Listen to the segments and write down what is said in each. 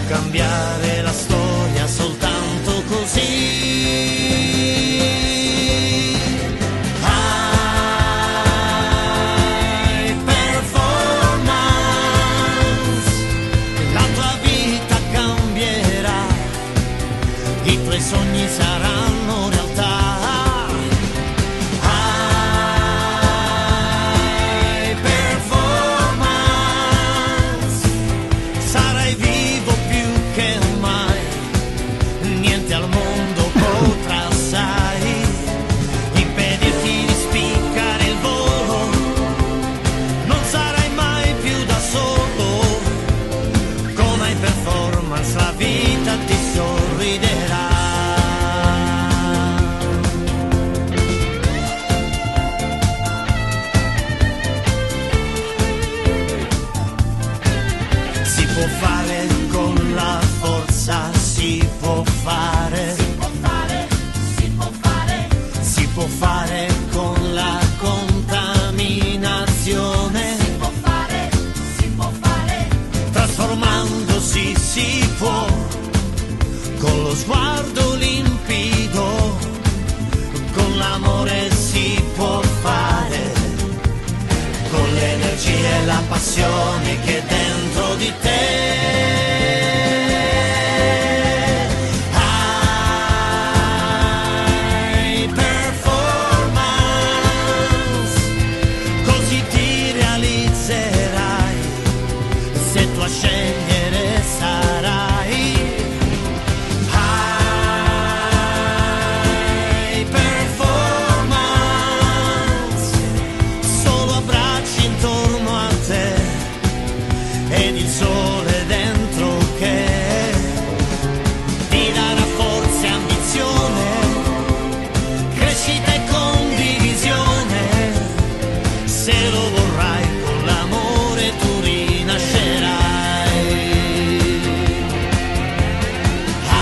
cambiare la storia soltanto così. High performance, la tua vita cambierà, i tuoi sogni saranno realtà. La vita ti sorriderà. Si può fare con la forza, si può fare, si può fare, si può fare, si può fare con la passione che è dentro di te. High performance, così ti realizzerai, se tu a scegliere sarai. High performance, solo abbracci intorno a te ed il sole dentro che ti darà forza e ambizione, crescita e condivisione. Se lo vorrai, con l'amore tu rinascerai. High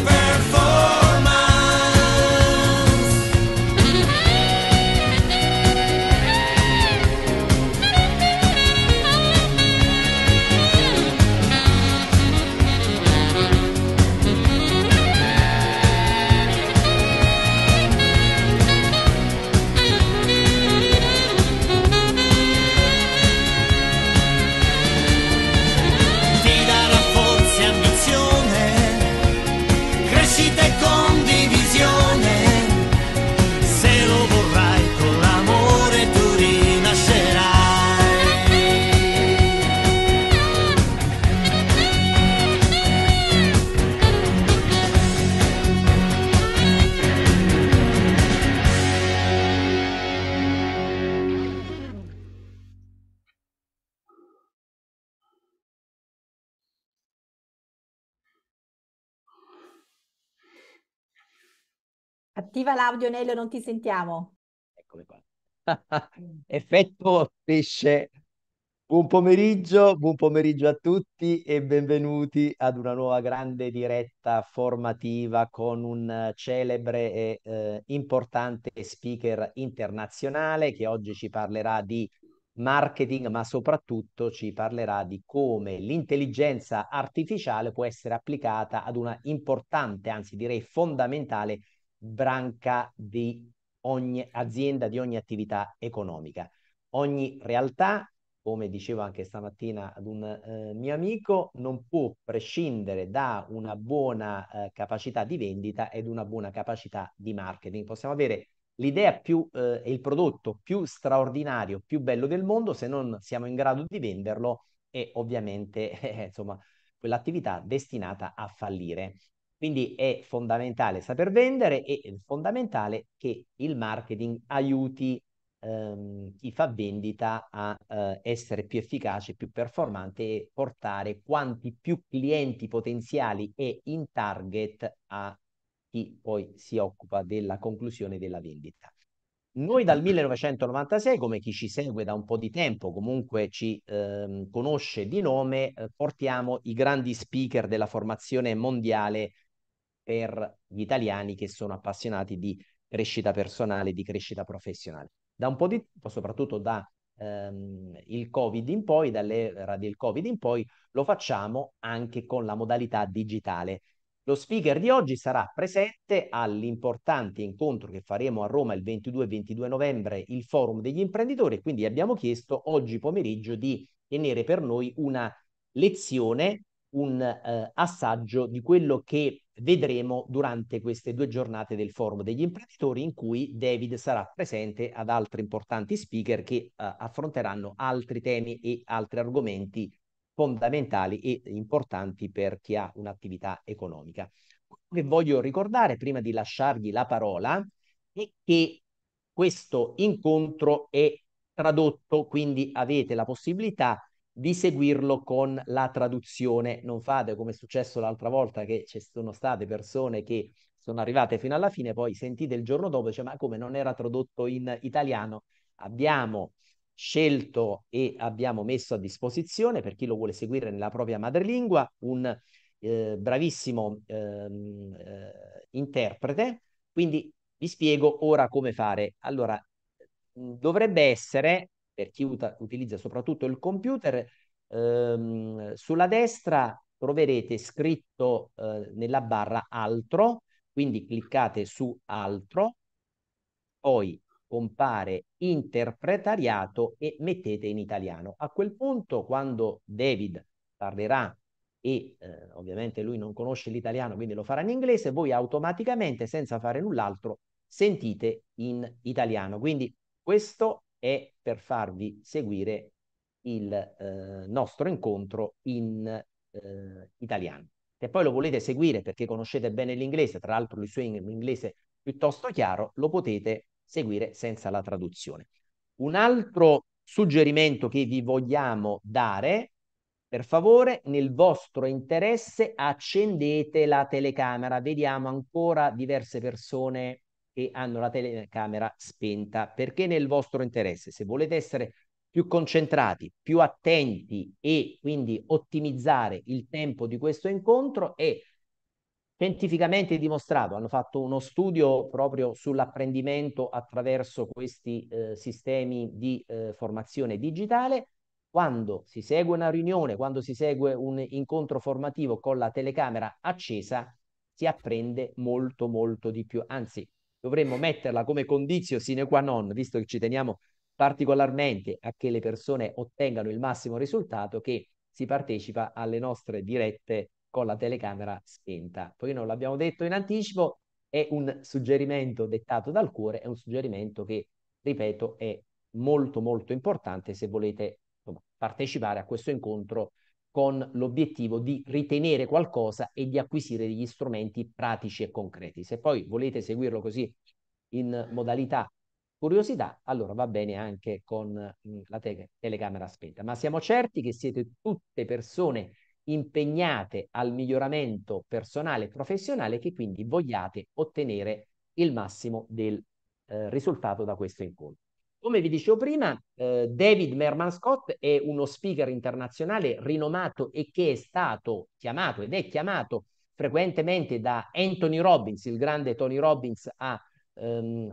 performance. Ti darà forza e ambizione, crescita e condivisione. Se lo vorrai, con l'amore tu rinascerai. Attiva l'audio, Nello, non ti sentiamo. Eccomi qua. Effetto pesce. Buon pomeriggio a tutti e benvenuti ad una nuova grande diretta formativa con un celebre e importante speaker internazionale che oggi ci parlerà di marketing, ma soprattutto ci parlerà di come l'intelligenza artificiale può essere applicata ad una importante, anzi direi fondamentale, branca di ogni azienda, di ogni attività economica. Ogni realtà, come dicevo anche stamattina ad un mio amico, non può prescindere da una buona capacità di vendita ed una buona capacità di marketing. Possiamo avere l'idea più e il prodotto più straordinario, più bello del mondo, se non siamo in grado di venderlo, e ovviamente insomma, quell'attività destinata a fallire. Quindi è fondamentale saper vendere e è fondamentale che il marketing aiuti chi fa vendita a essere più efficace, più performante e portare quanti più clienti potenziali e in target a chi poi si occupa della conclusione della vendita. Noi dal 1996, come chi ci segue da un po' di tempo, comunque ci conosce di nome, portiamo i grandi speaker della formazione mondiale per gli italiani che sono appassionati di crescita personale, di crescita professionale. Da un po' di tempo, soprattutto da il Covid in poi, dall'era del Covid in poi, lo facciamo anche con la modalità digitale. Lo speaker di oggi sarà presente all'importante incontro che faremo a Roma il 22 e 22 novembre, il Forum degli imprenditori, e quindi abbiamo chiesto oggi pomeriggio di tenere per noi una lezione, un assaggio di quello che vedremo durante queste 2 giornate del Forum degli imprenditori, in cui David sarà presente ad altri importanti speaker che affronteranno altri temi e altri argomenti fondamentali e importanti per chi ha un'attività economica. Quello che voglio ricordare prima di lasciargli la parola è che questo incontro è tradotto, quindi avete la possibilità di seguirlo con la traduzione. Non fate come è successo l'altra volta, che ci sono state persone che sono arrivate fino alla fine, poi sentite il giorno dopo, dice, ma come non era tradotto in italiano? Abbiamo scelto e abbiamo messo a disposizione, per chi lo vuole seguire nella propria madrelingua, un bravissimo interprete. Quindi vi spiego ora come fare. Allora, dovrebbe essere, per chi utilizza soprattutto il computer, sulla destra troverete scritto nella barra altro, quindi cliccate su altro, poi compare interpretariato e mettete in italiano. A quel punto, quando David parlerà e ovviamente lui non conosce l'italiano, quindi lo farà in inglese, voi automaticamente, senza fare null'altro, sentite in italiano. Quindi questo è per farvi seguire il nostro incontro in italiano. Se poi lo volete seguire perché conoscete bene l'inglese, tra l'altro il suo inglese piuttosto chiaro, lo potete seguire senza la traduzione. Un altro suggerimento che vi vogliamo dare: per favore, nel vostro interesse, accendete la telecamera. Vediamo ancora diverse persone che hanno la telecamera spenta, perché nel vostro interesse, se volete essere più concentrati, più attenti e quindi ottimizzare il tempo di questo incontro, è scientificamente dimostrato, hanno fatto uno studio proprio sull'apprendimento attraverso questi sistemi di formazione digitale. Quando si segue una riunione, quando si segue un incontro formativo con la telecamera accesa, si apprende molto molto di più. Anzi, dovremmo metterla come condizio sine qua non, visto che ci teniamo particolarmente a che le persone ottengano il massimo risultato, che si partecipa alle nostre dirette con la telecamera spenta. Poi non l'abbiamo detto in anticipo, è un suggerimento dettato dal cuore, è un suggerimento che, ripeto, è molto molto importante se volete, insomma, partecipare a questo incontro con l'obiettivo di ritenere qualcosa e di acquisire degli strumenti pratici e concreti. Se poi volete seguirlo così in modalità curiosità, allora va bene anche con la telecamera spenta. Ma siamo certi che siete tutte persone impegnate al miglioramento personale e professionale, che quindi vogliate ottenere il massimo del risultato da questo incontro. Come vi dicevo prima, David Merman Scott è uno speaker internazionale rinomato e che è stato chiamato ed è chiamato frequentemente da Anthony Robbins, il grande Tony Robbins, a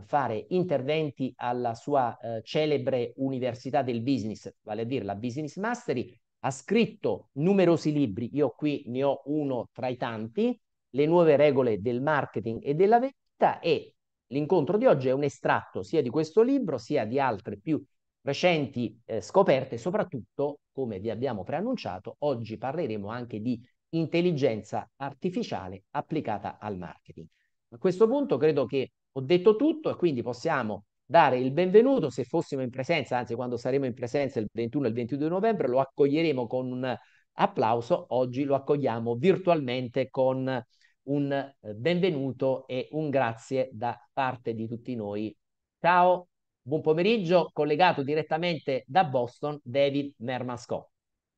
fare interventi alla sua celebre Università del Business, vale a dire la Business Mastery. Ha scritto numerosi libri, io qui ne ho uno tra i tanti, Le nuove regole del marketing e della vendita, e l'incontro di oggi è un estratto sia di questo libro sia di altre più recenti scoperte. Soprattutto, come vi abbiamo preannunciato, oggi parleremo anche di intelligenza artificiale applicata al marketing. A questo punto credo che ho detto tutto e quindi possiamo dare il benvenuto. Se fossimo in presenza, anzi quando saremo in presenza il 21 e il 22 novembre, lo accoglieremo con un applauso. Oggi lo accogliamo virtualmente con un benvenuto e un grazie da parte di tutti noi. Ciao, buon pomeriggio, collegato direttamente da Boston, David Merman Scott.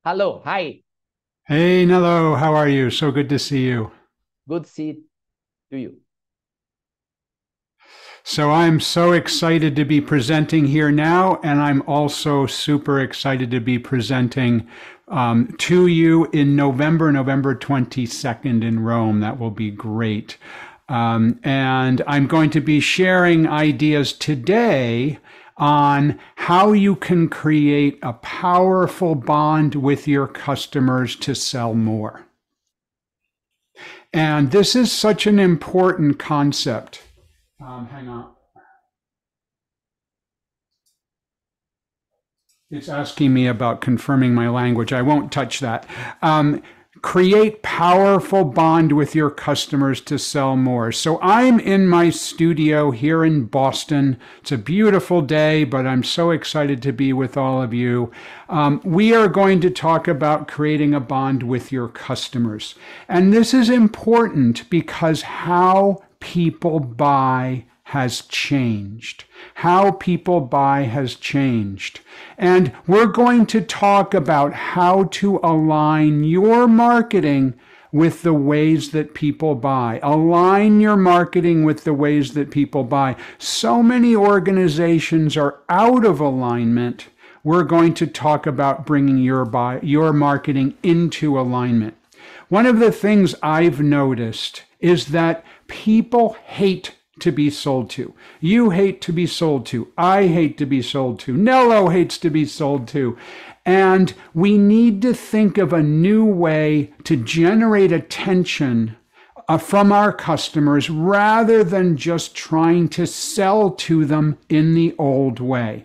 Hello, hi. Hey, Nello, how are you? So good to see you. Good to see you. So I'm so excited to be presenting here now, and I'm also super excited to be presenting to you in November 22nd in Rome. That will be great. And I'm going to be sharing ideas today on how you can create a powerful bond with your customers to sell more. And this is such an important concept. Hang on. It's asking me about confirming my language. I won't touch that. Create powerful bond with your customers to sell more. So I'm in my studio here in Boston. It's a beautiful day, but I'm so excited to be with all of you. We are going to talk about creating a bond with your customers. And this is important because how people buy has changed. How people buy has changed. And we're going to talk about how to align your marketing with the ways that people buy. Align your marketing with the ways that people buy. So many organizations are out of alignment. We're going to talk about bringing your marketing into alignment. One of the things I've noticed is that people hate to be sold to. You hate to be sold to. I hate to be sold to. Nello hates to be sold to. And we need to think of a new way to generate attention from our customers rather than just trying to sell to them in the old way.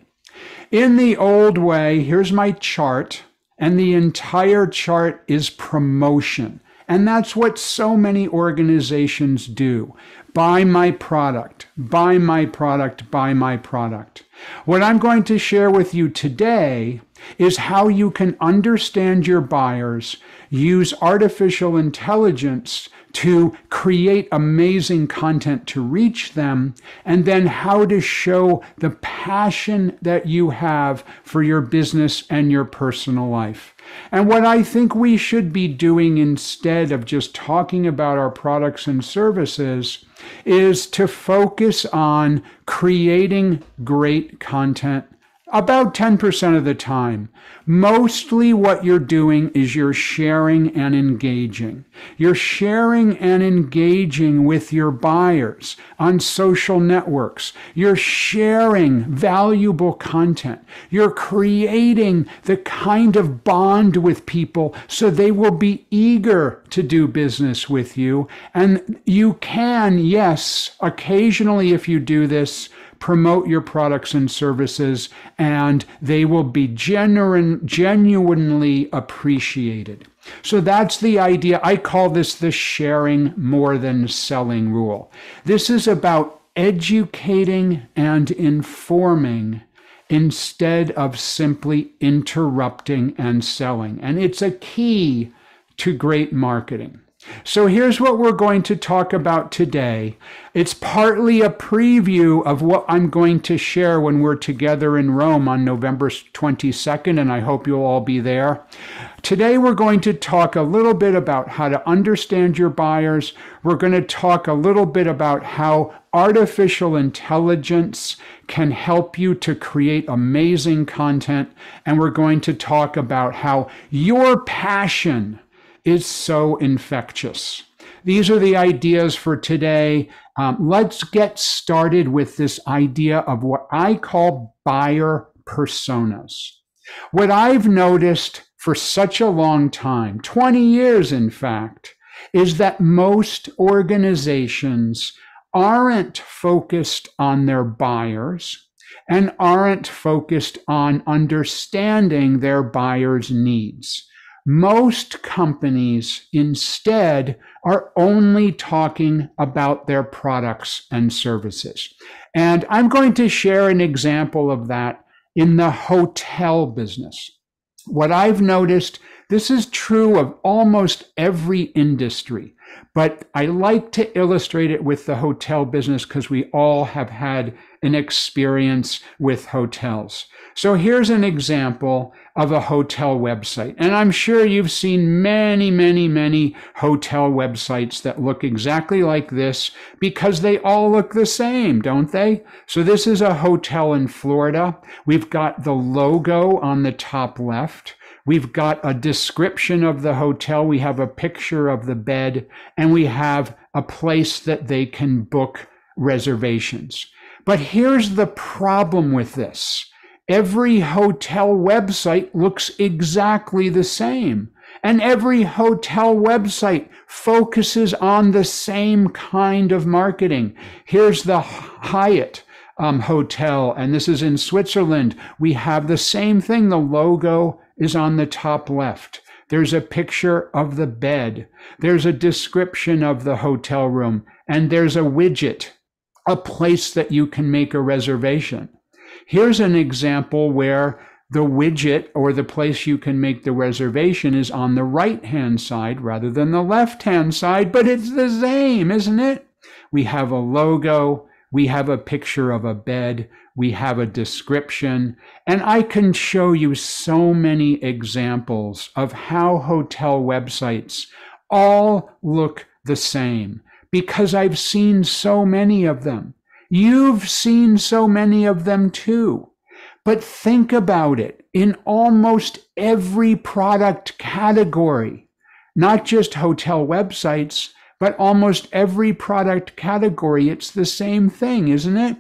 In the old way, here's my chart, and the entire chart is promotion. And that's what so many organizations do. Buy my product, buy my product, buy my product. What I'm going to share with you today is how you can understand your buyers, use artificial intelligence to create amazing content to reach them, and then how to show the passion that you have for your business and your personal life. And what I think we should be doing instead of just talking about our products and services is to focus on creating great content about 10% of the time. Mostly what you're doing is you're sharing and engaging. You're sharing and engaging with your buyers on social networks. You're sharing valuable content. You're creating the kind of bond with people so they will be eager to do business with you. And you can, yes, occasionally if you do this, promote your products and services, and they will be genuinely appreciated. So that's the idea. I call this the sharing more than selling rule. This is about educating and informing instead of simply interrupting and selling. And it's a key to great marketing. So here's what we're going to talk about today. It's partly a preview of what I'm going to share when we're together in Rome on November 22nd, and I hope you'll all be there. Today we're going to talk a little bit about how to understand your buyers. We're going to talk a little bit about how artificial intelligence can help you to create amazing content, and we're going to talk about how your passion is so infectious. These are the ideas for today. Let's get started with this idea of what I call buyer personas. What I've noticed for such a long time, 20 years in fact, is that most organizations aren't focused on their buyers and aren't focused on understanding their buyers' needs. Most companies instead are only talking about their products and services. And I'm going to share an example of that in the hotel business. What I've noticed, this is true of almost every industry, but I like to illustrate it with the hotel business because we all have had an experience with hotels. So here's an example of a hotel website. And I'm sure you've seen many, many, many hotel websites that look exactly like this because they all look the same, don't they? So this is a hotel in Florida. We've got the logo on the top left. We've got a description of the hotel. We have a picture of the bed, and we have a place that they can book reservations. But here's the problem with this. Every hotel website looks exactly the same. And every hotel website focuses on the same kind of marketing. Here's the Hyatt hotel, and this is in Switzerland. We have the same thing. The logo is on the top left. There's a picture of the bed. There's a description of the hotel room, and there's a widget, a place that you can make a reservation. Here's an example where the widget or the place you can make the reservation is on the right-hand side rather than the left-hand side, but it's the same, isn't it? We have a logo, we have a picture of a bed, we have a description, and I can show you so many examples of how hotel websites all look the same because I've seen so many of them. You've seen so many of them too. But think about it. In almost every product category, not just hotel websites, but almost every product category, it's the same thing, isn't it?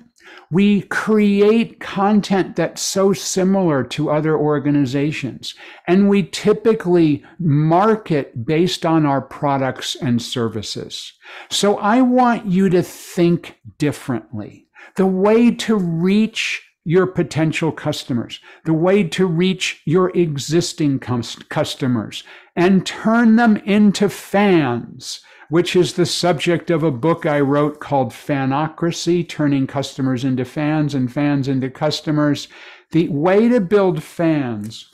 We create content that's so similar to other organizations, and we typically market based on our products and services. So I want you to think differently. The way to reach your potential customers, the way to reach your existing customers and turn them into fans, which is the subject of a book I wrote called Fanocracy, Turning Customers into Fans and Fans into Customers. The way to build fans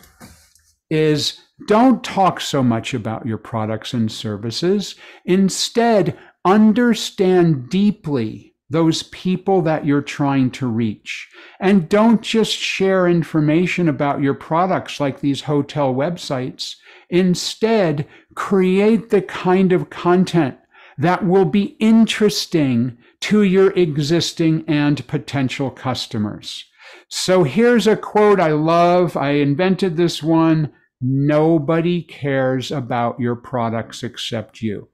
is don't talk so much about your products and services. Instead, understand deeply those people that you're trying to reach. And don't just share information about your products like these hotel websites. Instead, create the kind of content that will be interesting to your existing and potential customers. So here's a quote I love. I invented this one. Nobody cares about your products except you.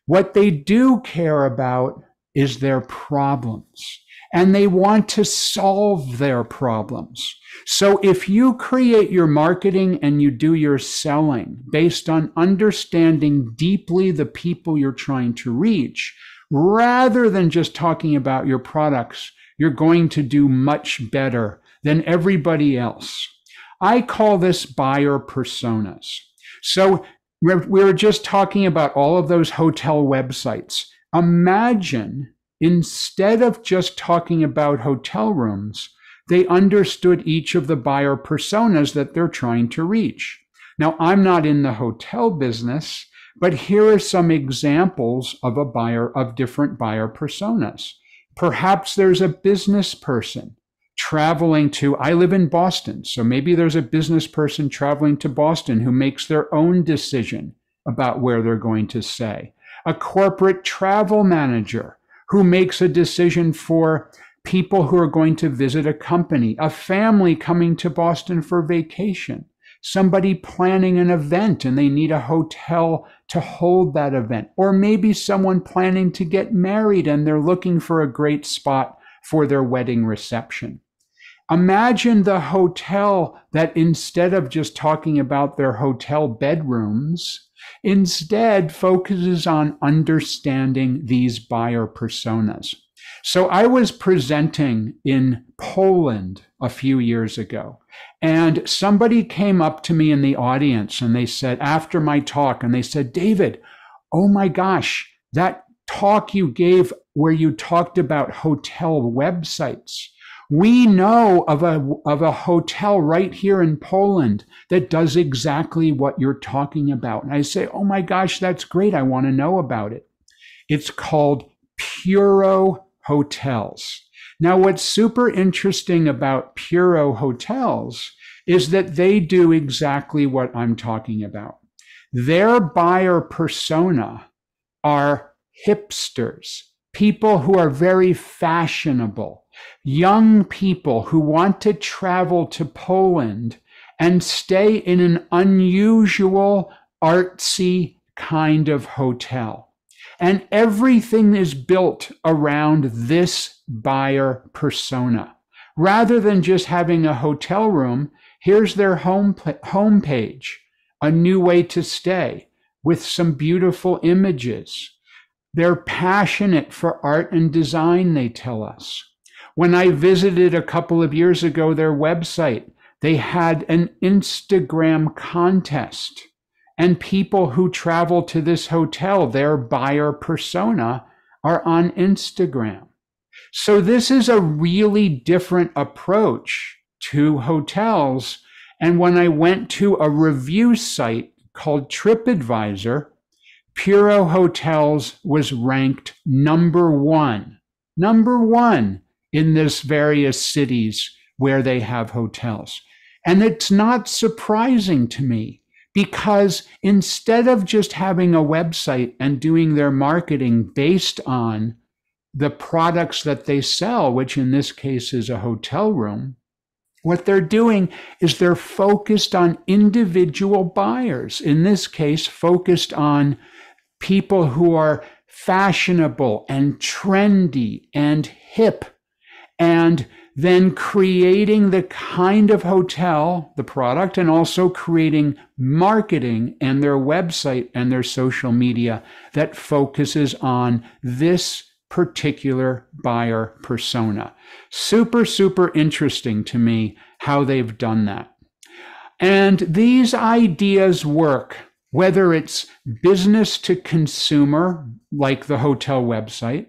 What they do care about is their problems, and they want to solve their problems. So if you create your marketing and you do your selling based on understanding deeply the people you're trying to reach, rather than just talking about your products, you're going to do much better than everybody else. I call this buyer personas. So we were just talking about all of those hotel websites. Imagine instead of just talking about hotel rooms, they understood each of the buyer personas that they're trying to reach. Now, I'm not in the hotel business, but here are some examples of different buyer personas. Perhaps there's a business person traveling to, I live in Boston, so maybe there's a business person traveling to Boston who makes their own decision about where they're going to stay. A corporate travel manager who makes a decision for people who are going to visit a company, a family coming to Boston for vacation, somebody planning an event and they need a hotel to hold that event, or maybe someone planning to get married and they're looking for a great spot for their wedding reception. Imagine the hotel that instead of just talking about their hotel bedrooms, instead focuses on understanding these buyer personas. So I was presenting in Poland a few years ago, and somebody came up to me in the audience and they said, after my talk, and they said, David, oh my gosh, that talk you gave where you talked about hotel websites. We know of a hotel right here in Poland that does exactly what you're talking about. And I say, oh my gosh, that's great. I want to know about it. It's called Puro Hotels. Now, what's super interesting about Puro Hotels is that they do exactly what I'm talking about. Their buyer persona are hipsters, people who are very fashionable, young people who want to travel to Poland and stay in an unusual, artsy kind of hotel. And everything is built around this buyer persona. Rather than just having a hotel room, here's their home page, a new way to stay with some beautiful images. They're passionate for art and design, they tell us. When I visited a couple of years ago their website, they had an Instagram contest. And people who travel to this hotel, their buyer persona, are on Instagram. So this is a really different approach to hotels. And when I went to a review site called TripAdvisor, Puro Hotels was ranked number one in this various cities where they have hotels. And it's not surprising to me, because instead of just having a website and doing their marketing based on the products that they sell, which in this case is a hotel room, what they're doing is they're focused on individual buyers, in this case, focused on people who are fashionable and trendy and hip. and then creating the kind of hotel, the product, and also creating marketing and their website and their social media that focuses on this particular buyer persona. Super, super interesting to me how they've done that. And these ideas work, whether it's business to consumer, like the hotel website,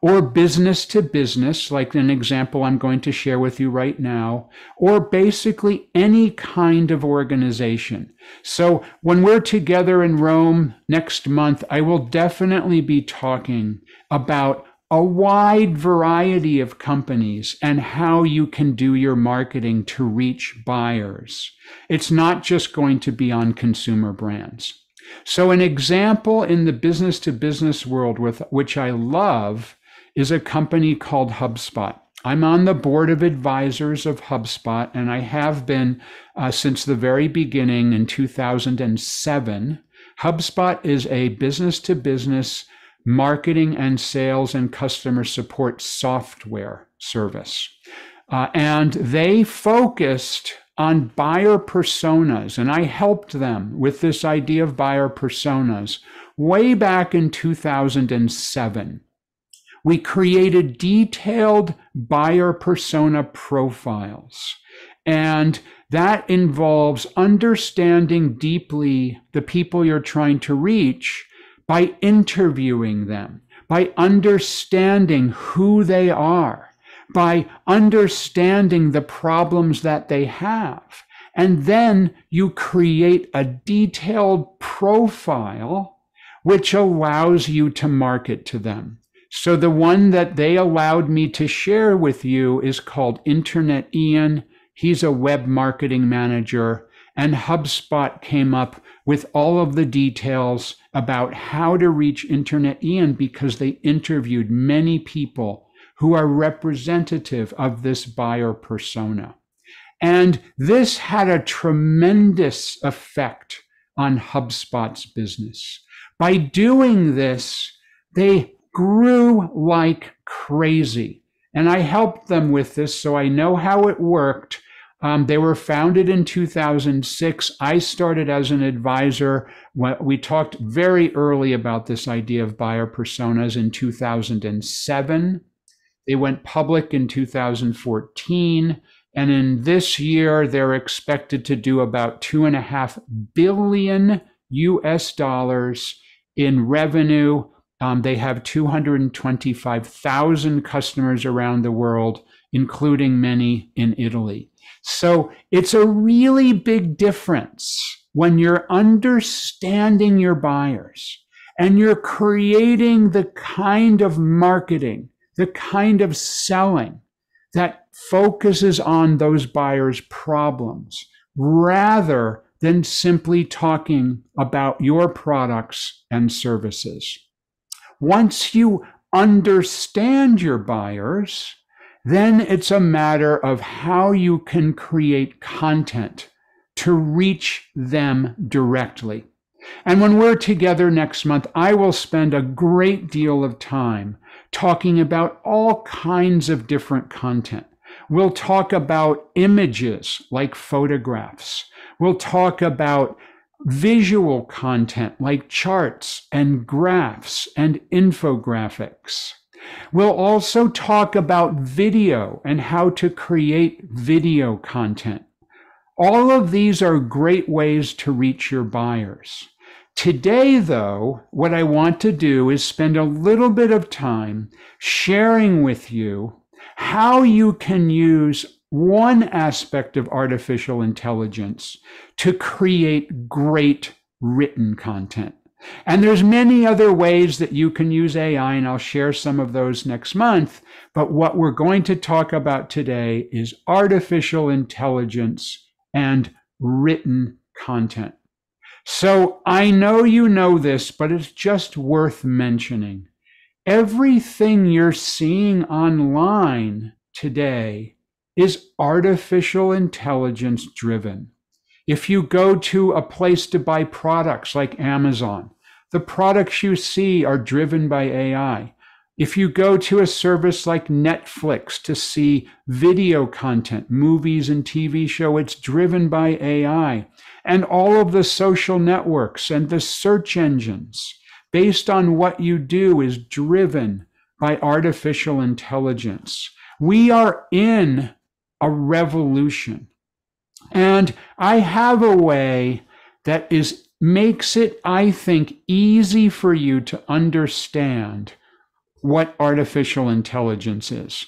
or business to business, like an example I'm going to share with you right now, or basically any kind of organization. So when we're together in Rome next month, I will definitely be talking about a wide variety of companies and how you can do your marketing to reach buyers. It's not just going to be on consumer brands. So an example in the business to business world, which I love, is a company called HubSpot. I'm on the board of advisors of HubSpot, and I have been since the very beginning in 2007. HubSpot is a business-to-business marketing and sales and customer support software service. And they focused on buyer personas, and I helped them with this idea of buyer personas way back in 2007. We created detailed buyer persona profiles, and that involves understanding deeply the people you're trying to reach by interviewing them, by understanding who they are, by understanding the problems that they have. And then you create a detailed profile which allows you to market to them. So the one that they allowed me to share with you is called Internet Ian. He's a web marketing manager, and HubSpot came up with all of the details about how to reach Internet Ian because they interviewed many people who are representative of this buyer persona. And this had a tremendous effect on HubSpot's business. By doing this, they grew like crazy. And I helped them with this, so I know how it worked. They were founded in 2006. I started as an advisor. We talked very early about this idea of buyer personas in 2007. They went public in 2014. And in this year, they're expected to do about $2.5 billion US in revenue. They have 225,000 customers around the world, including many in Italy. So it's a really big difference when you're understanding your buyers and you're creating the kind of marketing, the kind of selling that focuses on those buyers' problems rather than simply talking about your products and services. Once you understand your buyers, then it's a matter of how you can create content to reach them directly. And when we're together next month, I will spend a great deal of time talking about all kinds of different content. We'll talk about images like photographs. We'll talk about visual content like charts and graphs and infographics. We'll also talk about video and how to create video content. All of these are great ways to reach your buyers. Today, though, what I want to do is spend a little bit of time sharing with you how you can use one aspect of artificial intelligence to create great written content. And there's many other ways that you can use AI, and I'll share some of those next month. But what we're going to talk about today is artificial intelligence and written content. So I know you know this, but it's just worth mentioning. Everything you're seeing online today is artificial intelligence driven. If you go to a place to buy products like Amazon, the products you see are driven by AI. If you go to a service like Netflix to see video content, movies and TV show, it's driven by AI. And all of the social networks and the search engines, based on what you do, is driven by artificial intelligence. We are in a revolution. And I have a way that makes it, I think, easy for you to understand what artificial intelligence is.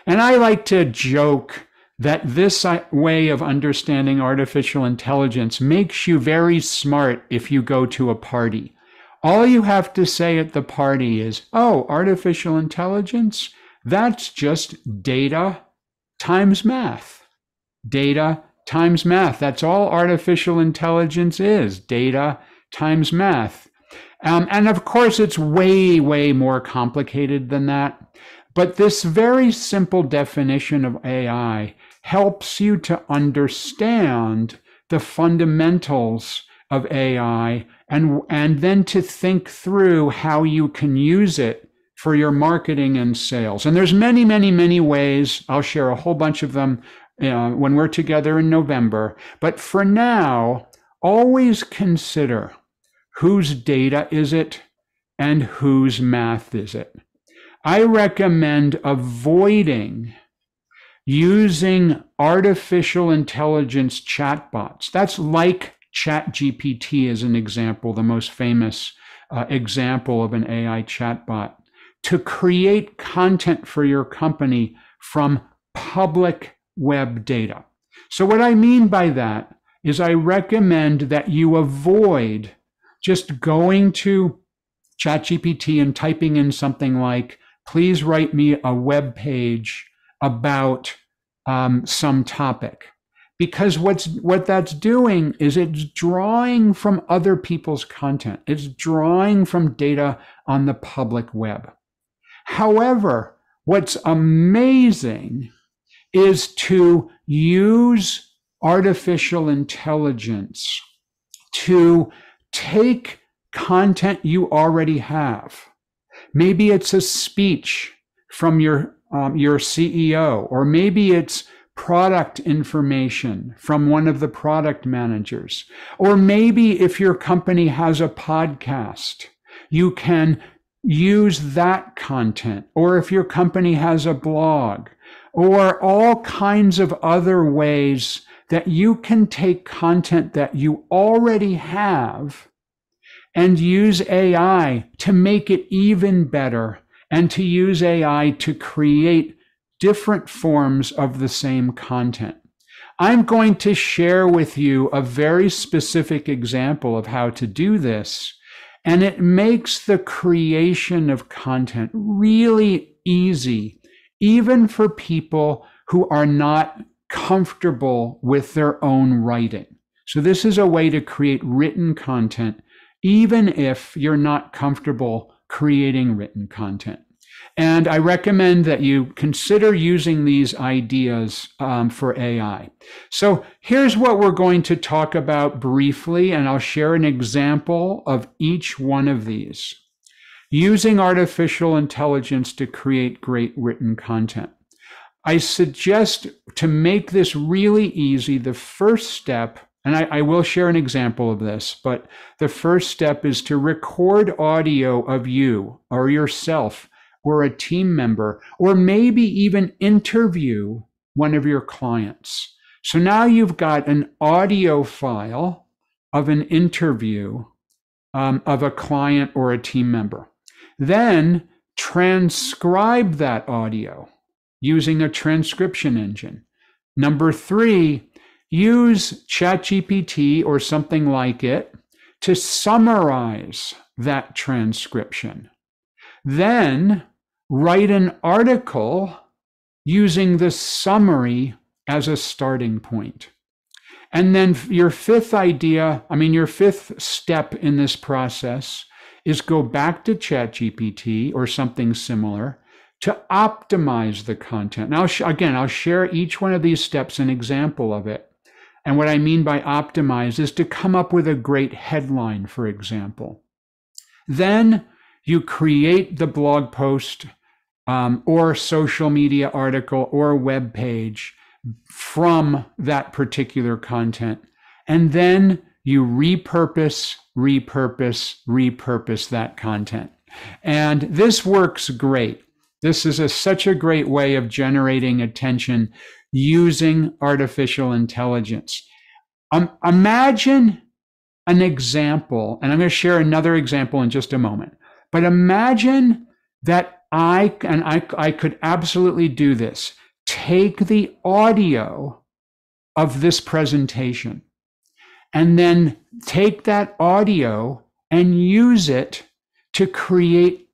And I like to joke that this way of understanding artificial intelligence makes you very smart if you go to a party. All you have to say at the party is, oh, artificial intelligence, that's just data times math. Data times math. That's all artificial intelligence is, data times math. And of course, it's way, way more complicated than that. But this very simple definition of AI helps you to understand the fundamentals of AI and then to think through how you can use it for your marketing and sales. And there's many, many, many ways. I'll share a whole bunch of them when we're together in November. But for now, always consider whose data is it and whose math is it. I recommend avoiding using artificial intelligence chatbots. That's like ChatGPT as an example, the most famous example of an AI chatbot, to create content for your company from public web data. So what I mean by that is I recommend that you avoid just going to ChatGPT and typing in something like, please write me a web page about some topic. Because what that's doing is it's drawing from other people's content. It's drawing from data on the public web. However, what's amazing is to use artificial intelligence to take content you already have. Maybe it's a speech from your CEO, or maybe it's product information from one of the product managers. Or maybe if your company has a podcast, you can use that content. Or if your company has a blog, or all kinds of other ways that you can take content that you already have and use AI to make it even better, and to use AI to create different forms of the same content. I'm going to share with you a very specific example of how to do this, and it makes the creation of content really easy, even for people who are not comfortable with their own writing. So this is a way to create written content, even if you're not comfortable creating written content. And I recommend that you consider using these ideas for AI. So here's what we're going to talk about briefly, and I'll share an example of each one of these. Using artificial intelligence to create great written content. I suggest, to make this really easy, the first step, and I will share an example of this, but the first step is to record audio of you or yourself or a team member, or maybe even interview one of your clients. So now you've got an audio file of an interview of a client or a team member. Then transcribe that audio using a transcription engine. Number 3, use ChatGPT or something like it to summarize that transcription. Then write an article using the summary as a starting point. And then your fifth step in this process is go back to ChatGPT or something similar to optimize the content. Now, again, I'll share each one of these steps, an example of it. And what I mean by optimize is to come up with a great headline, for example. Then you create the blog post or social media article or web page from that particular content. And then you repurpose that content. And this works great. This is such a great way of generating attention using artificial intelligence. Imagine an example, and I'm going to share another example in just a moment, but imagine that I could absolutely do this. Take the audio of this presentation and then take that audio and use it to create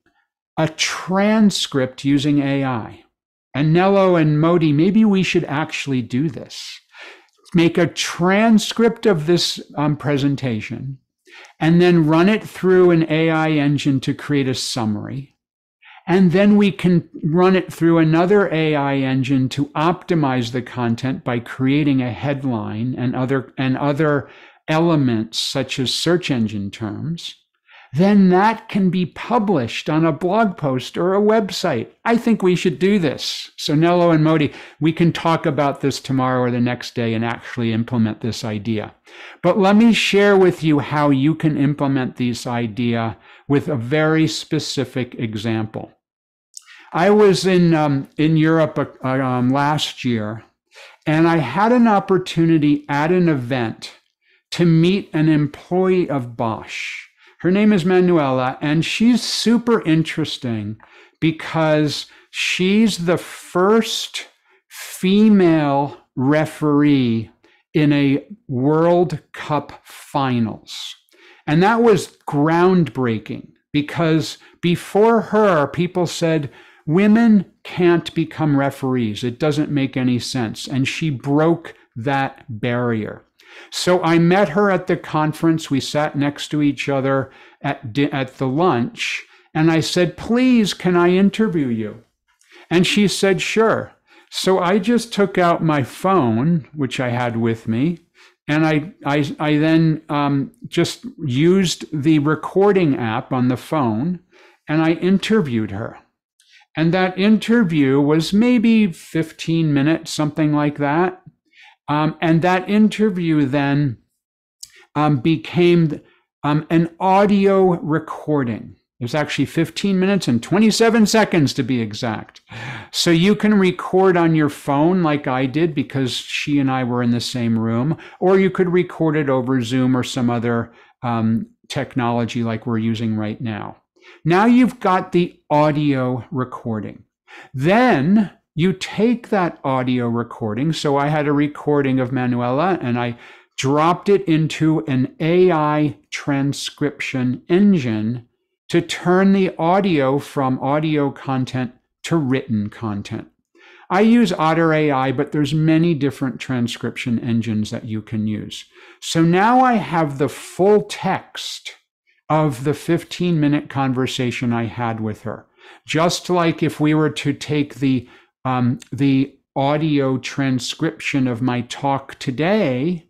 a transcript using AI. And Nello and Modi, maybe we should actually do this. Make a transcript of this presentation and then run it through an AI engine to create a summary. And then we can run it through another AI engine to optimize the content by creating a headline and other elements such as search engine terms. Then that can be published on a blog post or a website. I think we should do this. So Nello and Modi, we can talk about this tomorrow or the next day and actually implement this idea. But let me share with you how you can implement this idea with a very specific example. I was in Europe last year, and I had an opportunity at an event to meet an employee of Bosch. Her name is Manuela, and she's super interesting because she's the first female referee in a World Cup finals. And that was groundbreaking because before her, people said, women can't become referees. It doesn't make any sense. And she broke that barrier. So I met her at the conference. We sat next to each other at the lunch. And I said, please, can I interview you? And she said, sure. So I just took out my phone, which I had with me. And I then just used the recording app on the phone. And I interviewed her. And that interview was maybe 15 minutes, something like that. And that interview then became an audio recording. It was actually 15 minutes and 27 seconds to be exact. So you can record on your phone like I did because she and I were in the same room, or you could record it over Zoom or some other technology like we're using right now. Now you've got the audio recording. Then you take that audio recording. So I had a recording of Manuela and I dropped it into an AI transcription engine to turn the audio from audio content to written content. I use Otter AI, but there's many different transcription engines that you can use. So now I have the full text of the 15-minute conversation I had with her. Just like if we were to take the audio transcription of my talk today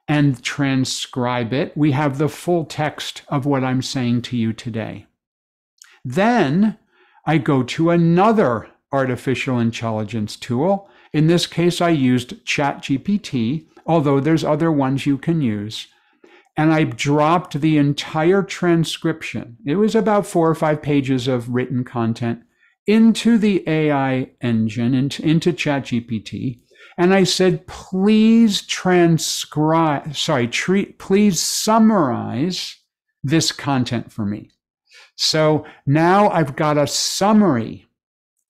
and transcribe it, we have the full text of what I'm saying to you today. Then I go to another artificial intelligence tool. In this case, I used ChatGPT, although there's other ones you can use. And I dropped the entire transcription. It was about 4 or 5 pages of written content into the AI engine, into ChatGPT. And I said, please please summarize this content for me. So now I've got a summary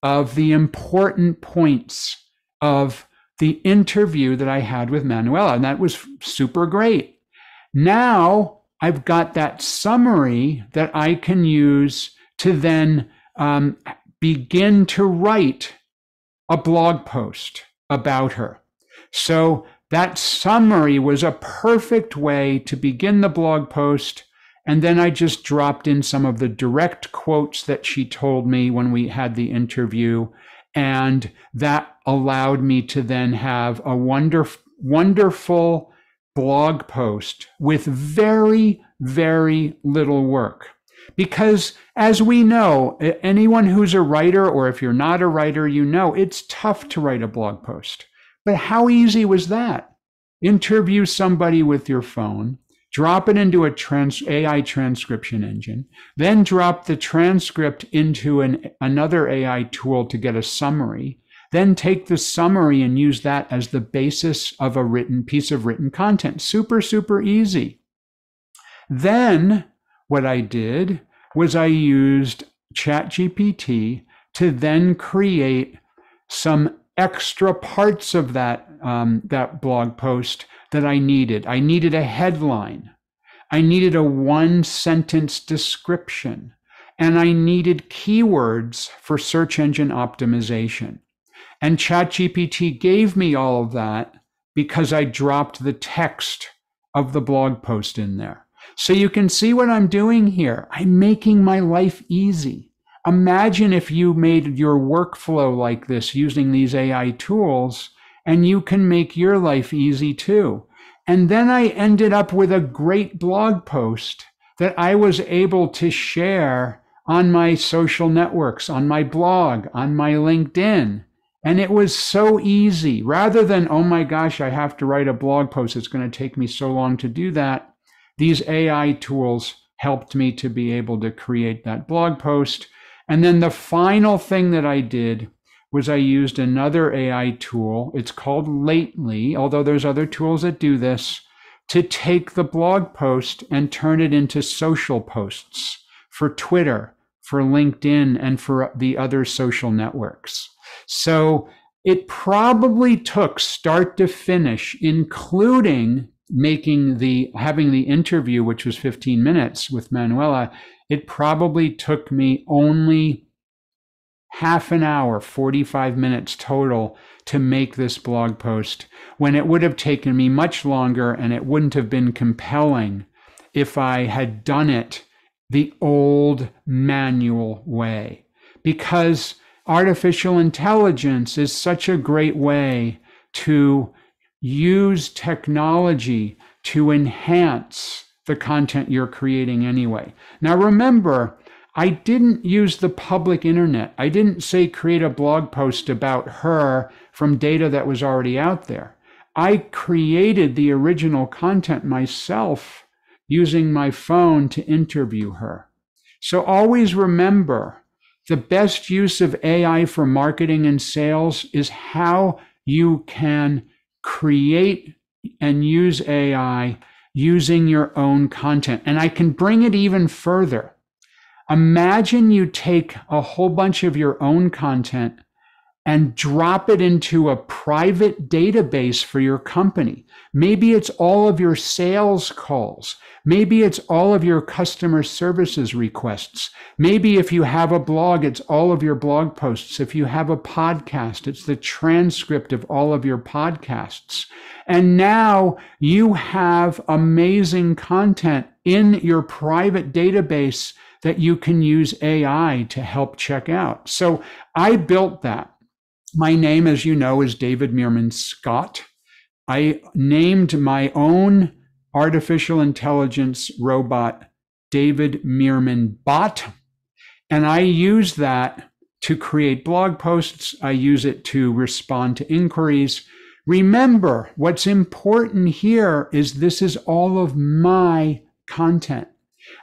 of the important points of the interview that I had with Manuela, and that was super great. Now I've got that summary that I can use to then begin to write a blog post about her. So that summary was a perfect way to begin the blog post. And then I just dropped in some of the direct quotes that she told me when we had the interview. And that allowed me to then have a wonderful blog post with very, very little work. Because as we know, anyone who's a writer, or if you're not a writer, you know, it's tough to write a blog post. But how easy was that? Interview somebody with your phone, drop it into a AI transcription engine, then drop the transcript into another AI tool to get a summary, then take the summary and use that as the basis of a written piece of written content. Super, super easy. Then what I did was I used ChatGPT to then create some extra parts of that blog post that I needed. I needed a headline. I needed a 1-sentence description. And I needed keywords for search engine optimization. And ChatGPT gave me all of that because I dropped the text of the blog post in there. So you can see what I'm doing here. I'm making my life easy. Imagine if you made your workflow like this using these AI tools, and you can make your life easy too. And then I ended up with a great blog post that I was able to share on my social networks, on my blog, on my LinkedIn. And it was so easy. Rather than, oh my gosh, I have to write a blog post, it's going to take me so long to do that. These AI tools helped me to be able to create that blog post. And then the final thing that I did was I used another AI tool. It's called Lately, although there's other tools that do this, to take the blog post and turn it into social posts for Twitter, for LinkedIn, and for the other social networks. So it probably took start to finish, including having the interview, which was 15 minutes with Manuela. It probably took me only half an hour, 45 minutes total to make this blog post, when it would have taken me much longer, and it wouldn't have been compelling if I had done it the old manual way. Because artificial intelligence is such a great way to use technology to enhance the content you're creating anyway. Now remember, I didn't use the public internet. I didn't say create a blog post about her from data that was already out there. I created the original content myself using my phone to interview her. So always remember, the best use of AI for marketing and sales is how you can create and use AI using your own content. And I can bring it even further. Imagine you take a whole bunch of your own content and drop it into a private database for your company. Maybe it's all of your sales calls. Maybe it's all of your customer services requests. Maybe if you have a blog, it's all of your blog posts. If you have a podcast, it's the transcript of all of your podcasts. And now you have amazing content in your private database that you can use AI to help check out. So I built that. My name, as you know, is David Meerman Scott. I named my own artificial intelligence robot David Meerman Bot, and I use that to create blog posts. I use it to respond to inquiries. Remember, what's important here is this is all of my content.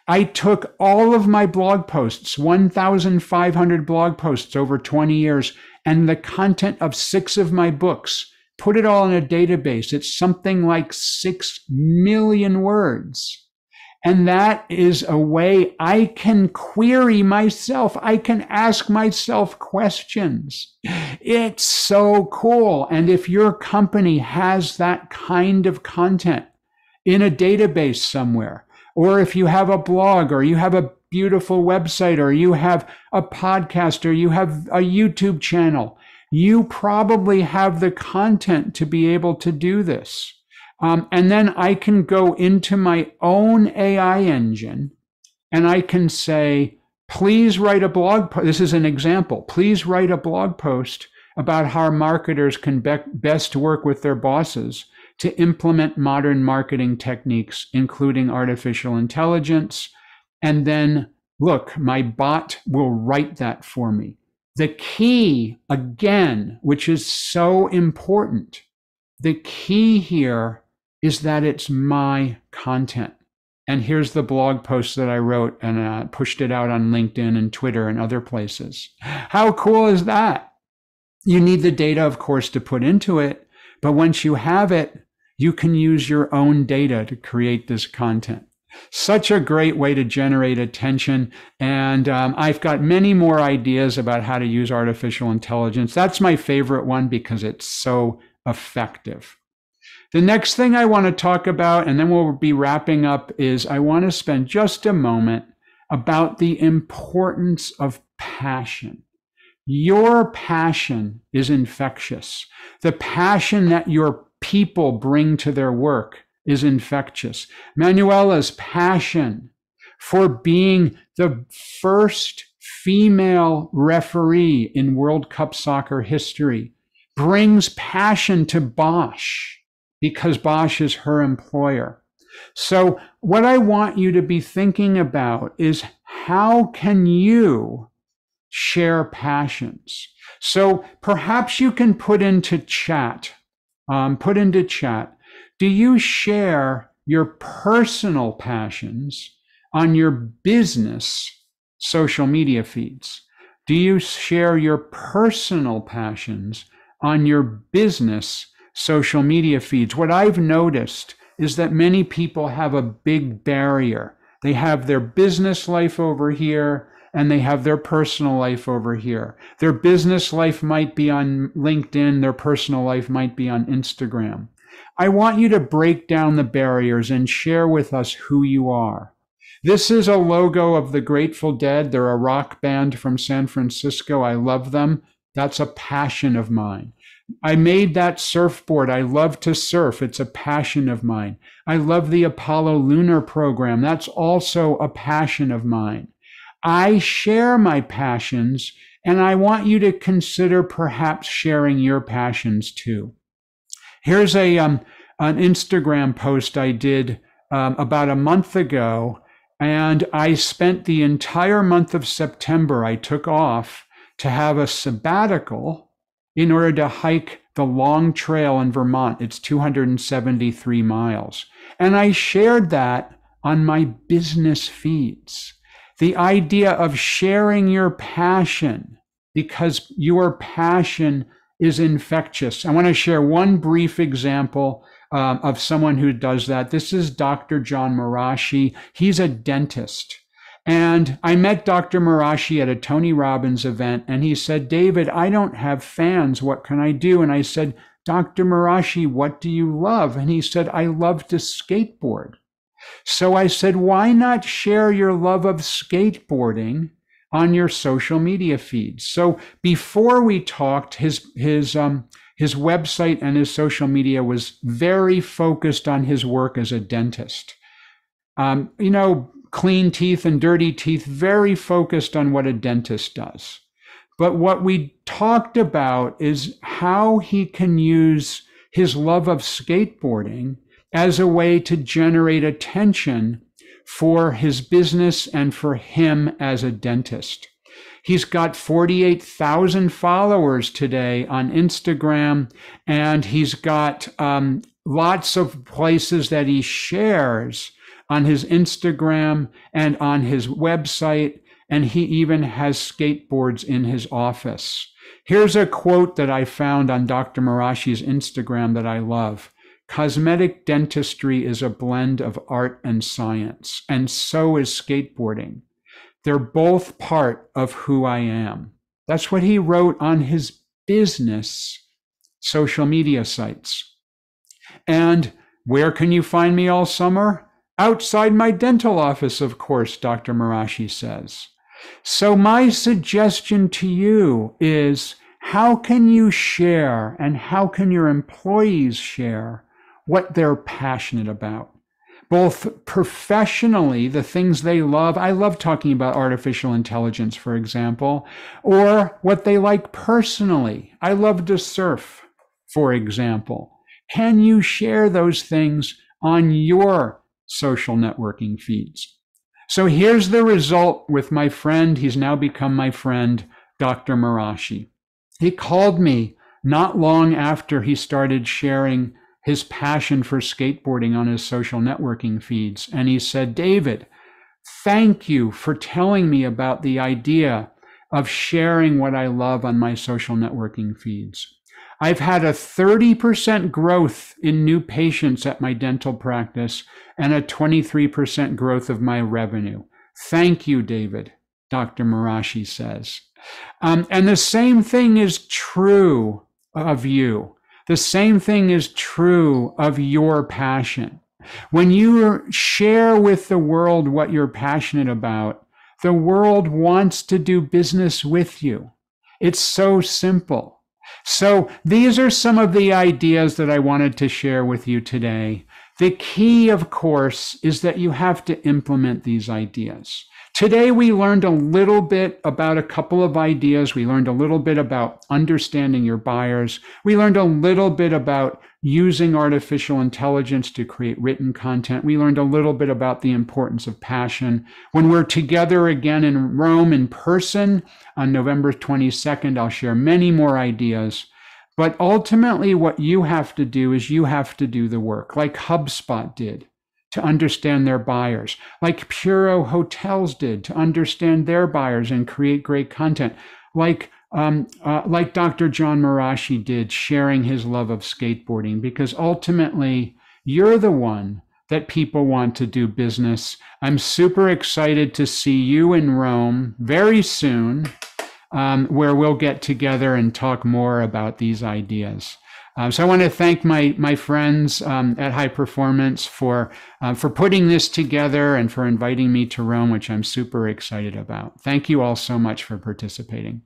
I took all of my blog posts, 1,500 blog posts over 20 years, and the content of 6 of my books, put it all in a database. It's something like 6 million words. And that is a way I can query myself. I can ask myself questions. It's so cool. And if your company has that kind of content in a database somewhere, or if you have a blog, or you have a beautiful website, or you have a podcast, or you have a YouTube channel, you probably have the content to be able to do this. And then I can go into my own AI engine and I can say, please write a blog post. This is an example. Please write a blog post about how marketers can best work with their bosses to implement modern marketing techniques, including artificial intelligence, and then look, my bot will write that for me. The key, again, which is so important, the key here is that it's my content. And here's the blog post that I wrote and pushed it out on LinkedIn and Twitter and other places. How cool is that? You need the data, of course, to put into it. But once you have it, you can use your own data to create this content. Such a great way to generate attention. And I've got many more ideas about how to use artificial intelligence. That's my favorite one because it's so effective. The next thing I want to talk about, and then we'll be wrapping up, is I want to spend just a moment about the importance of passion. Your passion is infectious. The passion that your people bring to their work is infectious. Manuela's passion for being the first female referee in World Cup soccer history brings passion to Bosch because Bosch is her employer. So what I want you to be thinking about is how can you share passions? So perhaps you can put into chat, do you share your personal passions on your business social media feeds? Do you share your personal passions on your business social media feeds? What I've noticed is that many people have a big barrier. They have their business life over here and they have their personal life over here. Their business life might be on LinkedIn, their personal life might be on Instagram. I want you to break down the barriers and share with us who you are. This is a logo of the Grateful Dead. They're a rock band from San Francisco. I love them. That's a passion of mine. I made that surfboard. I love to surf. It's a passion of mine. I love the Apollo lunar program. That's also a passion of mine. I share my passions, and I want you to consider perhaps sharing your passions too. Here's an Instagram post I did about a month ago, and I spent the entire month of September, I took off to have a sabbatical in order to hike the long trail in Vermont. It's 273 miles. And I shared that on my business feeds. The idea of sharing your passion, because your passion is infectious. I want to share one brief example of someone who does that. This is Dr. John Marashi. He's a dentist. And I met Dr. Marashi at a Tony Robbins event, and he said, David, I don't have fans. What can I do? And I said, Dr. Marashi, what do you love? And he said, I love to skateboard. So I said, why not share your love of skateboarding on your social media feeds? So before we talked, his website and his social media was very focused on his work as a dentist. Clean teeth and dirty teeth, very focused on what a dentist does. But what we talked about is how he can use his love of skateboarding as a way to generate attention for his business and for him as a dentist. He's got 48,000 followers today on Instagram, and he's got lots of places that he shares on his Instagram and on his website, and he even has skateboards in his office. Here's a quote that I found on Dr. Marashi's Instagram that I love. Cosmetic dentistry is a blend of art and science, and so is skateboarding. They're both part of who I am. That's what he wrote on his business social media sites. And where can you find me all summer? Outside my dental office, of course, Dr. Marashi says. So my suggestion to you is, how can you share and how can your employees share what they're passionate about? Both professionally, the things they love. I love talking about artificial intelligence, for example, or what they like personally. I love to surf, for example. Can you share those things on your social networking feeds? So here's the result with my friend. He's now become my friend, Dr. Marashi. He called me not long after he started sharing his passion for skateboarding on his social networking feeds. And he said, David, thank you for telling me about the idea of sharing what I love on my social networking feeds. I've had a 30% growth in new patients at my dental practice and a 23% growth of my revenue. Thank you, David, Dr. Marashi says. And the same thing is true of you. The same thing is true of your passion. When you share with the world what you're passionate about, the world wants to do business with you. It's so simple. So these are some of the ideas that I wanted to share with you today. The key, of course, is that you have to implement these ideas. Today, we learned a little bit about a couple of ideas. We learned a little bit about understanding your buyers. We learned a little bit about using artificial intelligence to create written content. We learned a little bit about the importance of passion. When we're together again in Rome in person on November 22nd, I'll share many more ideas. But ultimately, what you have to do is you have to do the work, like HubSpot did, to understand their buyers, like Puro Hotels did to understand their buyers and create great content, like Dr. John Marashi did, sharing his love of skateboarding, because ultimately you're the one that people want to do business. I'm super excited to see you in Rome very soon, where we'll get together and talk more about these ideas. So I want to thank my friends at High Performance for putting this together and for inviting me to Rome, which I'm super excited about. Thank you all so much for participating.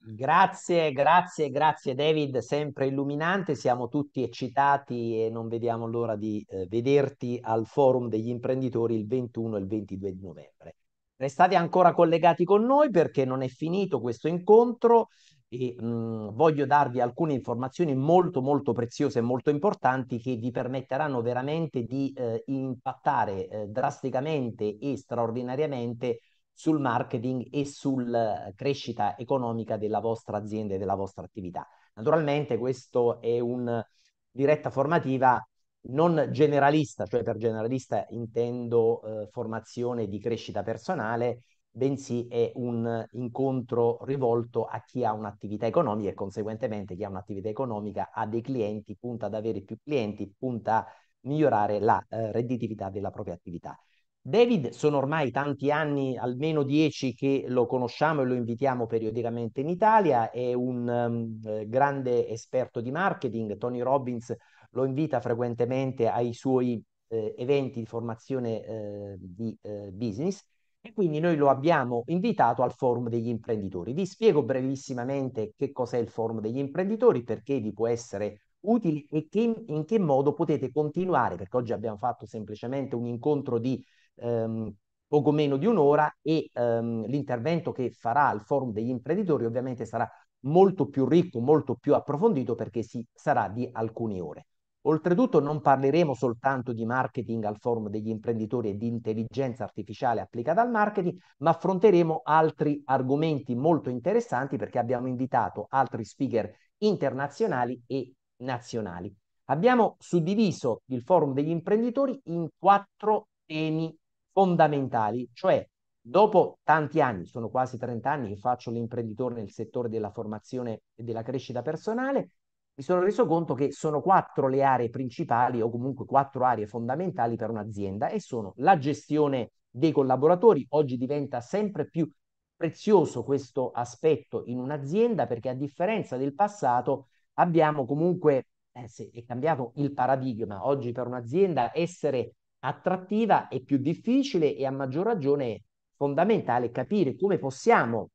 Grazie, grazie David, sempre illuminante, siamo tutti eccitati e non vediamo l'ora di vederti al Forum degli Imprenditori il 21 e il 22 di novembre. Restate ancora collegati con noi perché non è finito questo incontro e voglio darvi alcune informazioni molto preziose e molto importanti che vi permetteranno veramente di impattare drasticamente e straordinariamente sul marketing e sulla crescita economica della vostra azienda e della vostra attività. Naturalmente questo è una diretta formativa non generalista, cioè per generalista intendo formazione di crescita personale, bensì è un incontro rivolto a chi ha un'attività economica e conseguentemente chi ha un'attività economica ha dei clienti, punta ad avere più clienti, punta a migliorare la redditività della propria attività. David, sono ormai tanti anni, almeno 10, che lo conosciamo e lo invitiamo periodicamente in Italia, è un grande esperto di marketing. Tony Robbins lo invita frequentemente ai suoi eventi di formazione di business e quindi noi lo abbiamo invitato al Forum degli Imprenditori. Vi spiego brevissimamente che cos'è il Forum degli Imprenditori, perché vi può essere utile e in che modo potete continuare, perché oggi abbiamo fatto semplicemente un incontro di poco meno di un'ora e l'intervento che farà al Forum degli Imprenditori ovviamente sarà molto più ricco, molto più approfondito perché sarà di alcune ore. Oltretutto non parleremo soltanto di marketing al Forum degli Imprenditori e di intelligenza artificiale applicata al marketing, ma affronteremo altri argomenti molto interessanti perché abbiamo invitato altri speaker internazionali e nazionali. Abbiamo suddiviso il Forum degli Imprenditori in 4 temi fondamentali, cioè dopo tanti anni, sono quasi 30 anni che faccio l'imprenditore nel settore della formazione e della crescita personale, mi sono reso conto che sono 4 le aree principali o comunque 4 aree fondamentali per un'azienda e sono la gestione dei collaboratori. Oggi diventa sempre più prezioso questo aspetto in un'azienda perché a differenza del passato abbiamo comunque, è cambiato il paradigma. Oggi per un'azienda essere attrattiva è più difficile e a maggior ragione è fondamentale capire come possiamo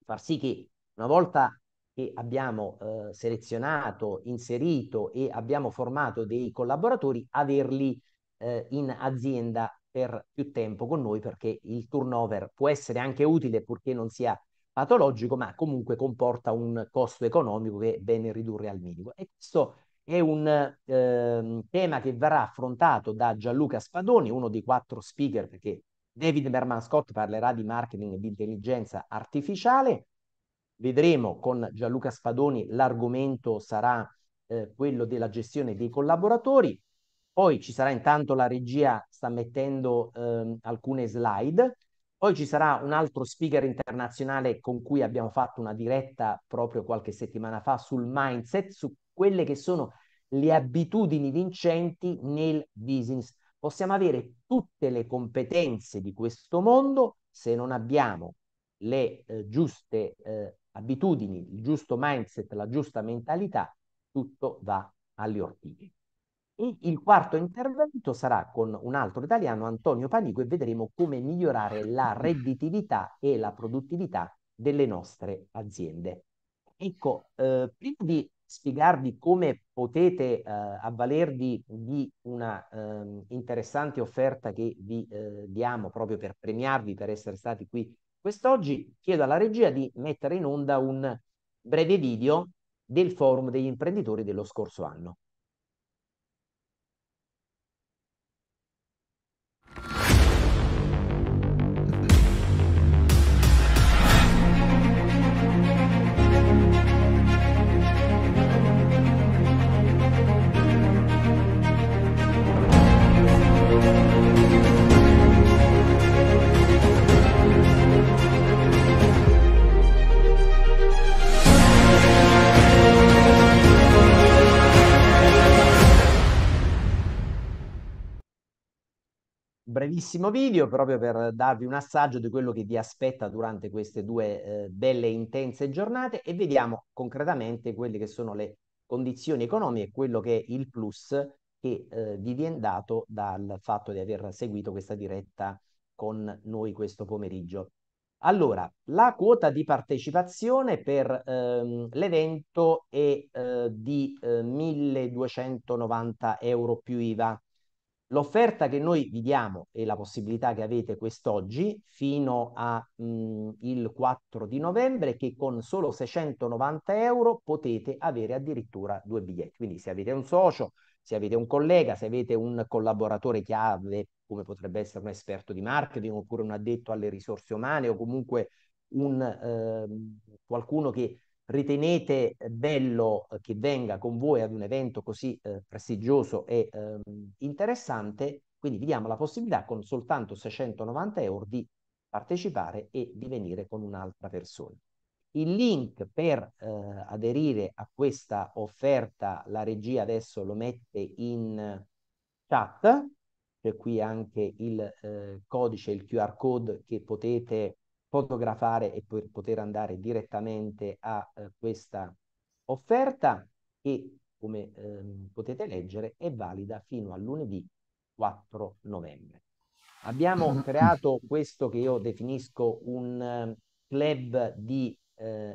far sì che una volta che abbiamo selezionato, inserito e abbiamo formato dei collaboratori, averli in azienda per più tempo con noi perché il turnover può essere anche utile purché non sia patologico, ma comunque comporta un costo economico che è bene ridurre al minimo. E questo È un tema che verrà affrontato da Gianluca Spadoni, uno dei 4 speaker, perché David Berman Scott parlerà di marketing e di intelligenza artificiale. Vedremo con Gianluca Spadoni, l'argomento sarà quello della gestione dei collaboratori. Poi ci sarà, intanto la regia sta mettendo alcune slide. Poi ci sarà un altro speaker internazionale con cui abbiamo fatto una diretta proprio qualche settimana fa sul mindset, su quelle che sono le abitudini vincenti nel business. Possiamo avere tutte le competenze di questo mondo, se non abbiamo le giuste abitudini, il giusto mindset, la giusta mentalità, tutto va agli ortichi. E il quarto intervento sarà con un altro italiano, Antonio Panico, e vedremo come migliorare la redditività e la produttività delle nostre aziende. Ecco, prima di spiegarvi come potete avvalervi di una interessante offerta che vi diamo proprio per premiarvi per essere stati qui quest'oggi, chiedo alla regia di mettere in onda un breve video del forum degli imprenditori dello scorso anno. Brevissimo video proprio per darvi un assaggio di quello che vi aspetta durante queste due belle e intense giornate, e vediamo concretamente quelle che sono le condizioni economiche e quello che è il plus che vi viene dato dal fatto di aver seguito questa diretta con noi questo pomeriggio. Allora, la quota di partecipazione per l'evento è di 1.290 euro più IVA. L'offerta che noi vi diamo e la possibilità che avete quest'oggi fino a il 4 di novembre, che con solo 690 euro potete avere addirittura 2 biglietti. Quindi se avete un socio, se avete un collega, se avete un collaboratore chiave, come potrebbe essere un esperto di marketing oppure un addetto alle risorse umane o comunque qualcuno che ritenete bello che venga con voi ad un evento così prestigioso e interessante, quindi vi diamo la possibilità con soltanto 690 euro di partecipare e di venire con un'altra persona. Il link per aderire a questa offerta, la regia adesso lo mette in chat, c'è qui anche il codice, il QR code che potete fotografare e per poter andare direttamente a questa offerta, che come potete leggere è valida fino a lunedì 4 novembre. Abbiamo creato questo che io definisco un club di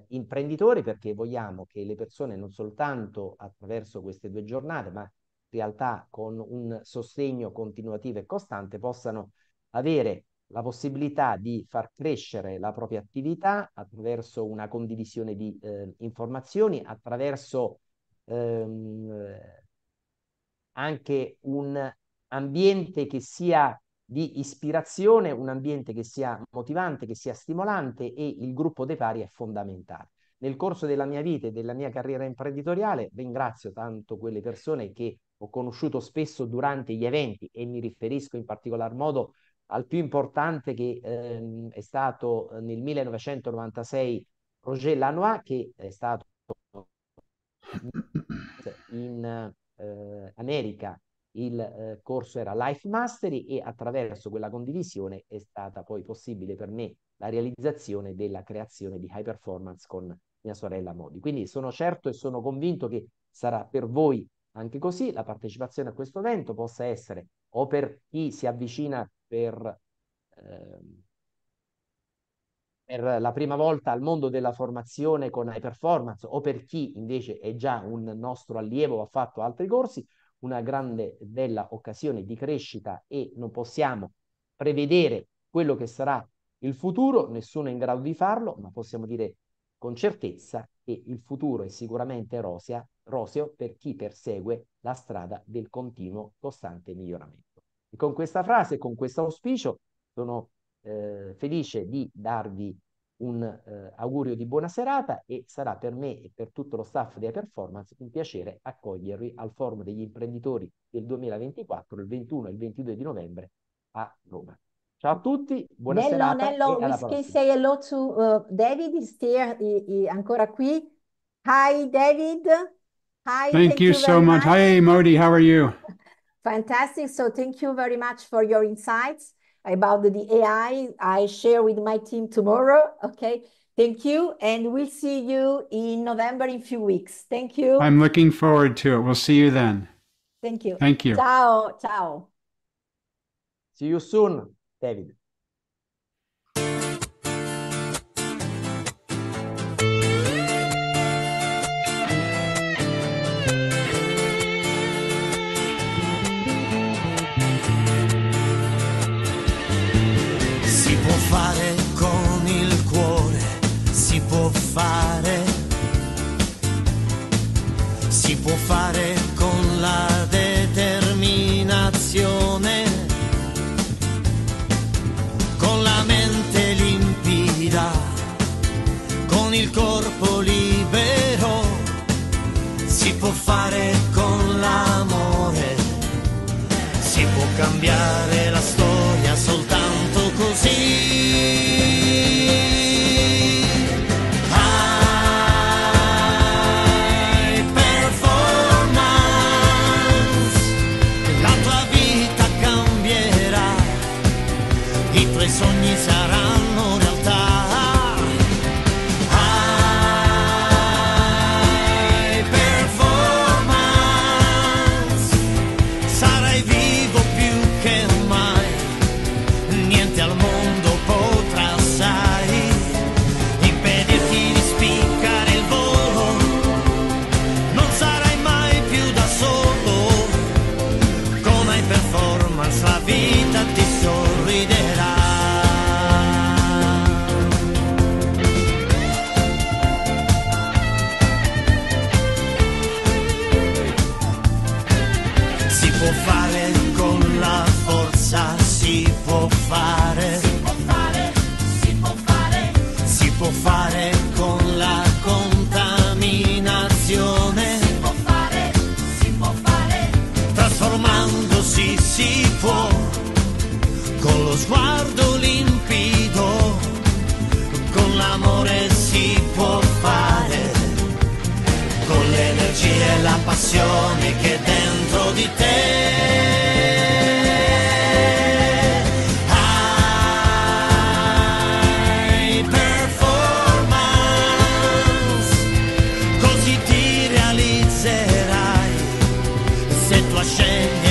imprenditori, perché vogliamo che le persone non soltanto attraverso queste 2 giornate, ma in realtà con un sostegno continuativo e costante possano avere la possibilità di far crescere la propria attività attraverso una condivisione di informazioni, attraverso anche un ambiente che sia di ispirazione, un ambiente che sia motivante, che sia stimolante, e il gruppo dei pari è fondamentale. Nel corso della mia vita e della mia carriera imprenditoriale ringrazio tanto quelle persone che ho conosciuto spesso durante gli eventi, e mi riferisco in particolar modo al più importante che è stato nel 1996 Roger Lanois, che è stato in America. Il corso era Life Mastery, e attraverso quella condivisione è stata poi possibile per me la realizzazione della creazione di High Performance con mia sorella Modi. Quindi sono certo e sono convinto che sarà per voi anche così. La partecipazione a questo evento possa essere o per chi si avvicina per la prima volta al mondo della formazione con high performance, o per chi invece è già un nostro allievo o ha fatto altri corsi, una grande bella occasione di crescita, e non possiamo prevedere quello che sarà il futuro, nessuno è in grado di farlo, ma possiamo dire con certezza che il futuro è sicuramente rosea roseo per chi persegue la strada del continuo costante miglioramento. E con questa frase, con questo auspicio, sono felice di darvi un augurio di buona serata e sarà per me e per tutto lo staff di High Performance un piacere accogliervi al Forum degli imprenditori del 2024, il 21 e il 22 di novembre a Roma. Ciao a tutti, buona serata e alla we prossima. say hello to David, is there, ancora qui. Hi David. Hi, Thank you very so much. much. Hi, Modi. How are you? Fantastic. So thank you very much for your insights about the AI. I share with my team tomorrow. Okay. Thank you. And we'll see you in November in a few weeks. Thank you. I'm looking forward to it. We'll see you then. Thank you. Thank you. Ciao. Ciao. See you soon, David. Si può fare con il cuore, si può fare con la determinazione, con la mente limpida, con il corpo libero, si può fare con l'amore, si può cambiare la storia soltanto così. High performance, la tua vita cambierà, i tuoi sogni saranno realtà. High performance, sarai vivo più che mai, niente al mondo potrà, sai, impedirti di spiccare il volo, non sarai mai più da solo, con High performance la vita ti sorriderà. Si può fare con la forza, si può fare, si può fare, si può fare, si può fare con la contaminazione, si può fare, si può fare, trasformandosi si può, con lo sguardo limpido, con l'amore si può fare, con l'energia e la passione che è dentro di te. High performance, così ti realizzerai, se tu scegli